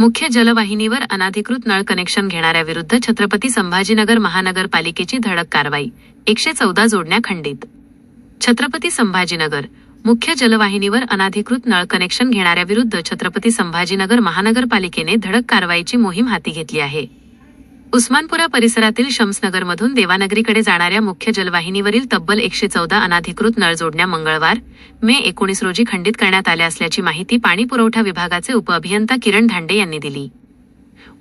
मुख्य जलवाहिनीवर अनाधिकृत नळ कनेक्शन घेणाऱ्याविरुद्ध छत्रपती संभाजीनगर महानगरपालिकेची धडक कारवाई. 114 जोडण्या खंडित. छत्रपती संभाजीनगर मुख्य जलवाहिनीवर अनाधिकृत नळ कनेक्शन घेणाऱ्याविरुद्ध छत्रपती संभाजीनगर महानगरपालिकेने धडक कारवाईची मोहीम हाती घेतली आहे. उस्मानपुरा परिसरातील शम्सनगरमधून देवानगरीकडे जाणाऱ्या मुख्य जलवाहिनीवरील तब्बल 114 अनाधिकृत नळ जोडण्या मंगळवार, मे 19 रोजी खंडित करण्यात आल्या असल्याची माहिती पाणी पुरवठा विभागाचे उपअभियंता किरण धांडे यांनी दिली.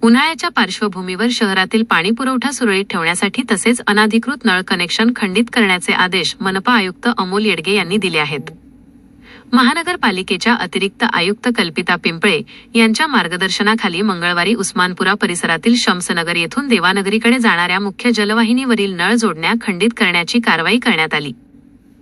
उन्हाळ्याच्या पार्श्वभूमीवर शहरातील पाणी पुरवठा सुरळीत ठेवण्यासाठी तसेच अनाधिकृत नळ कनेक्शन खंडित करण्याचे आदेश मनपा आयुक्त अमोल येडगे यांनी दिले आहेत. महानगरपालिकेच्या अतिरिक्त आयुक्त कल्पिता पिंपळे यांच्या मार्गदर्शनाखाली मंगळवारी उस्मानपुरा परिसरातील शम्सनगर येथून देवानगरीकडे जाणाऱ्या मुख्य जलवाहिनीवरील नळ जोडण्या खंडित करण्याची कारवाई करण्यात आली.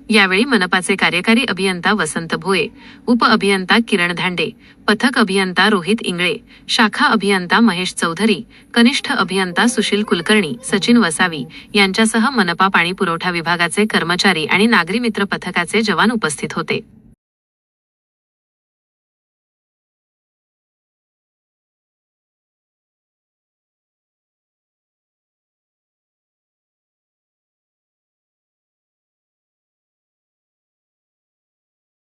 यावेळी मनपाचे कार्यकारी अभियंता वसंत भोये, उपअभियंता किरण धांडे, पथक अभियंता रोहित इंगळे, शाखा अभियंता महेश चौधरी, कनिष्ठ अभियंता सुशील कुलकर्णी, सचिन वसावी यांच्यासह मनपा पाणी पुरवठा विभागाचे कर्मचारी आणि नागरी मित्र पथकाचे जवान उपस्थित होते.